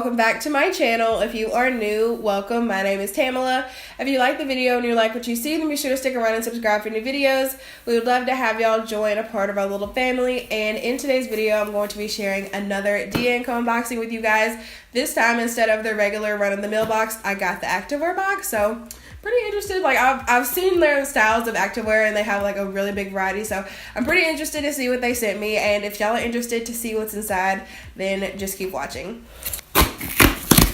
welcome back to my channel. If you are new, welcome. My name is Tamela. If you like the video and you like what you see, then be sure to stick around and subscribe for new videos. We would love to have y'all join a part of our little family. And in today's video, I'm going to be sharing another D&Co unboxing with you guys. This time, instead of the regular run-of-the-mill box, I got the activewear box. So pretty interested. Like I've seen their styles of activewear and they have like a really big variety, so I'm pretty interested to see what they sent me. And if y'all are interested to see what's inside, then just keep watching.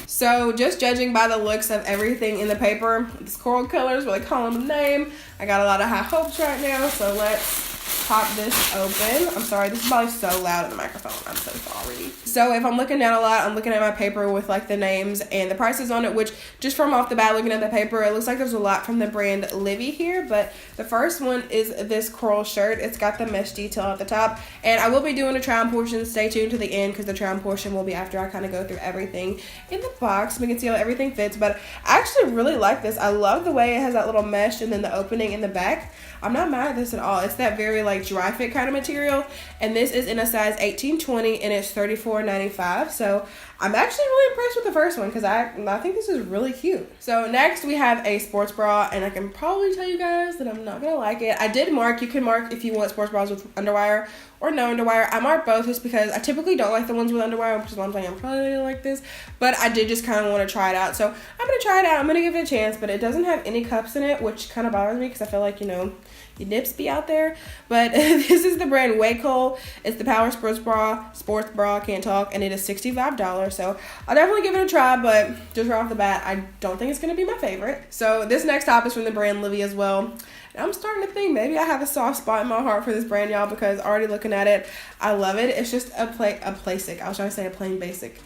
So just judging by the looks of everything in the paper, this coral colors, what they call them, the name, I got a lot of high hopes right now. So let's pop this open. I'm sorry, this is probably so loud in the microphone. I'm so sorry. So if I'm looking down a lot, I'm looking at my paper with like the names and the prices on it, which just from off the bat looking at the paper, it looks like there's a lot from the brand Livy here. But the first one is this coral shirt. It's got the mesh detail at the top. And I will be doing a try on portion. Stay tuned to the end because the try on portion will be after I kind of go through everything in the box. We can see how everything fits. But I actually really like this. I love the way it has that little mesh and then the opening in the back. I'm not mad at this at all. It's that very like dry fit kind of material, and this is in a size 18-20 and it's $34.95. So I'm actually really impressed with the first one because I think this is really cute. So next we have a sports bra, and I can probably tell you guys that I'm not gonna like it. I did mark, you can mark if you want sports bras with underwire or no underwire. I marked both just because I typically don't like the ones with underwire, which is why I'm saying I'm probably gonna like this, but I did just kind of want to try it out. So I'm gonna try it out. I'm gonna give it a chance, but it doesn't have any cups in it, which kind of bothers me because I feel like, you know, your nips be out there. But this is the brand Waycole. It's the Power Sports Bra, can't talk, and it is $65. So I'll definitely give it a try, but just right off the bat, I don't think it's gonna be my favorite. So this next top is from the brand Livy as well. And I'm starting to think maybe I have a soft spot in my heart for this brand, y'all, because already looking at it, I love it. It's just a plain basic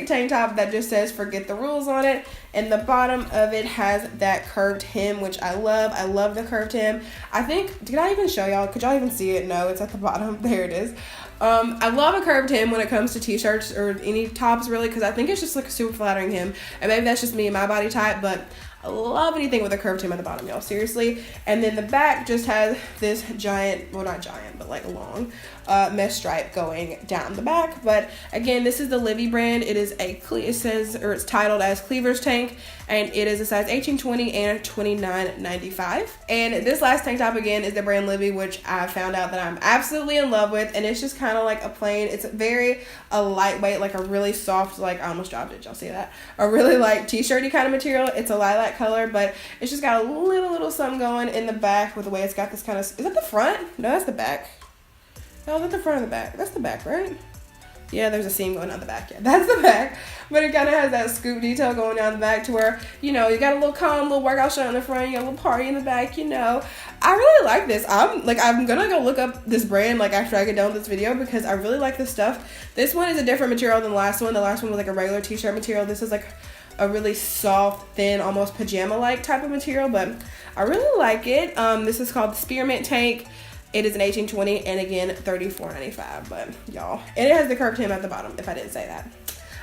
tank top that just says forget the rules on it. And the bottom of it has that curved hem, which I love. I love the curved hem. I think, did I even show y'all? Could y'all even see it? No, it's at the bottom. There it is. I love a curved hem when it comes to t-shirts or any tops really, because I think it's just like a super flattering hem. And maybe that's just me and my body type, but I love anything with a curved hem at the bottom, y'all, seriously. And then the back just has this giant, well not giant, but like a long mesh stripe going down the back. But again, this is the Livy brand. It is it's titled as Cleaver's Tank, and it is a size 18-20 and $29.95. And this last tank top again is the brand Livy, which I found out that I'm absolutely in love with. And it's just kind of like a plain, it's a lightweight, like a really soft, like I almost dropped it, y'all see that? A really like t-shirty kind of material. It's a lilac color, but it's just got a little something going in the back with the way it's got this kind of, is that the front? No, that's the back. No, that's the front of the back. That's the back, right? Yeah, there's a seam going down the back. Yeah, that's the back. But it kind of has that scoop detail going down the back to where, you know, you got a little calm, little workout shirt in the front, you got a little party in the back, you know. I really like this. I'm gonna go look up this brand like after I get done with this video because I really like this stuff. This one is a different material than the last one. The last one was like a regular t-shirt material. This is like a really soft, thin, almost pajama-like type of material, but I really like it. This is called the Spearmint Tank. It is an 18-20 and again $34.95. But y'all, and it has the curved hem at the bottom, if I didn't say that.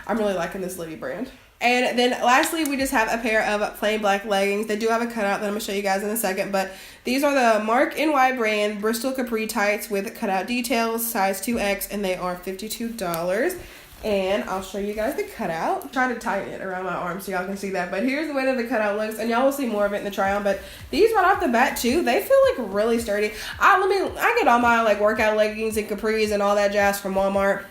I'm really liking this Livy brand. And then lastly, we just have a pair of plain black leggings. They do have a cutout that I'm gonna show you guys in a second, but these are the Mark NY brand Bristol Capri tights with cutout details, size 2X, and they are $52. And I'll show you guys the cutout. I'm trying to tighten it around my arm so y'all can see that. But here's the way that the cutout looks, and y'all will see more of it in the try on. But these right off the bat too, they feel like really sturdy. I get all my like workout leggings and capris and all that jazz from Walmart.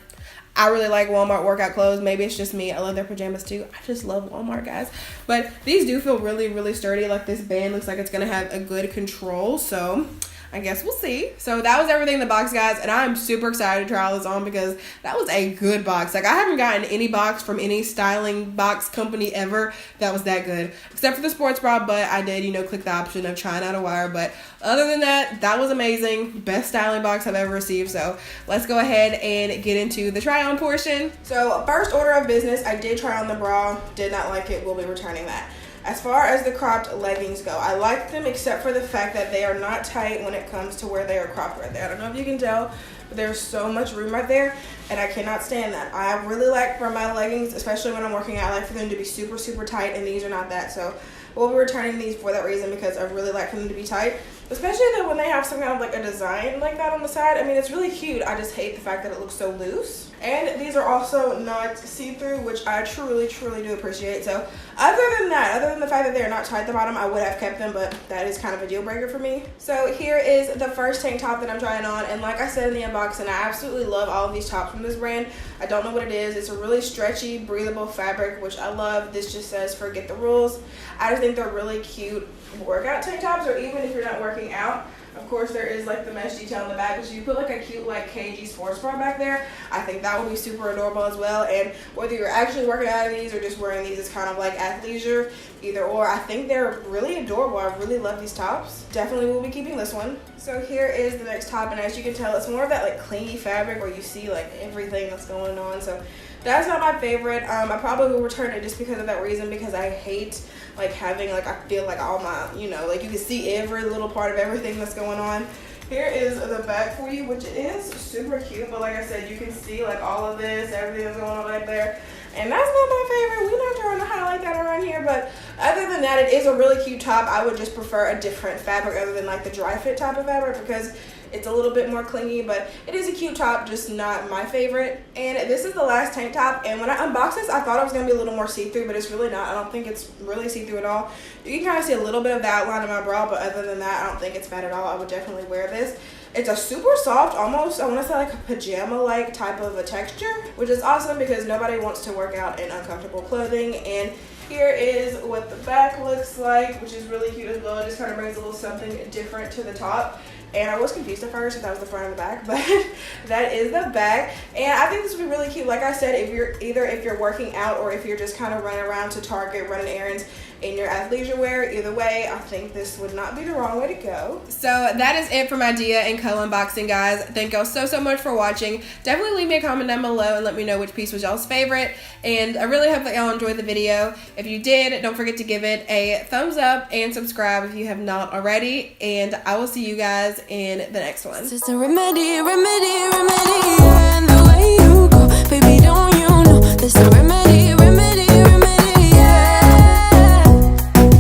I really like Walmart workout clothes. Maybe it's just me. I love their pajamas too. I just love Walmart, guys. But these do feel really sturdy. Like this band looks like it's gonna have a good control. So I guess we'll see. So that was everything in the box, guys, and I'm super excited to try all this on because that was a good box. Like I haven't gotten any box from any styling box company ever that was that good, except for the sports bra, but I did, you know, click the option of trying out a wire. But other than that, that was amazing. Best styling box I've ever received. So let's go ahead and get into the try on portion. So first order of business, I did try on the bra, did not like it, will be returning that. As far as the cropped leggings go, I like them except for the fact that they are not tight when it comes to where they are cropped right there. I don't know if you can tell, but there's so much room right there, and I cannot stand that. I really like for my leggings, especially when I'm working out, I like for them to be super, super tight, and these are not that. So we'll be returning these for that reason, because I really like for them to be tight, especially though when they have some kind of like a design like that on the side. I mean, it's really cute. I just hate the fact that it looks so loose. And these are also not see-through, which I truly, truly do appreciate. So other than the fact that they're not tight at the bottom, I would have kept them, but that is kind of a deal breaker for me. So here is the first tank top that I'm trying on, and like I said in the unboxing, I absolutely love all of these tops from this brand. I don't know what it is. It's a really stretchy, breathable fabric, which I love. This just says forget the rules. I just think they're really cute workout tank tops, or even if you're not working out. Of course, there is like the mesh detail in the back, but you put like a cute like KG sports bra back there, I think that would be super adorable as well. And whether you're actually working out in these or just wearing these as kind of like athleisure, either or, I think they're really adorable. I really love these tops. Definitely will be keeping this one. So here is the next top, and as you can tell, it's more of that like clingy fabric where you see like everything that's going on. So that's not my favorite. I probably will return it just because of that reason, because I hate like having like, I feel like all my, you know, like you can see every little part of everything that's going on. Here is the back for you, which is super cute, but like I said, you can see like all of this, everything that's going on back there. And that's not my favorite. We're not trying to highlight that around here, but other than that, it is a really cute top. I would just prefer a different fabric other than like the dry fit type of fabric, because it's a little bit more clingy, but it is a cute top, just not my favorite. And this is the last tank top, and when I unboxed this, I thought it was going to be a little more see-through, but it's really not. I don't think it's really see-through at all. You can kind of see a little bit of the outline of my bra, but other than that, I don't think it's bad at all. I would definitely wear this. It's a super soft, almost, I want to say like a pajama-like type of a texture, which is awesome because nobody wants to work out in uncomfortable clothing. And here is what the back looks like, which is really cute as well. It just kind of brings a little something different to the top. And I was confused at first if that was the front or the back, but that is the back. And I think this would be really cute. Like I said, if you're working out or if you're just kind of running around to Target, running errands in your athleisure wear, either way, I think this would not be the wrong way to go. So that is it for my Dia and Co unboxing, guys. Thank y'all so much for watching. Definitely leave me a comment down below and let me know which piece was y'all's favorite. And I really hope that y'all enjoyed the video. If you did, don't forget to give it a thumbs up and subscribe if you have not already. And I will see you guys in the next one. This is a remedy.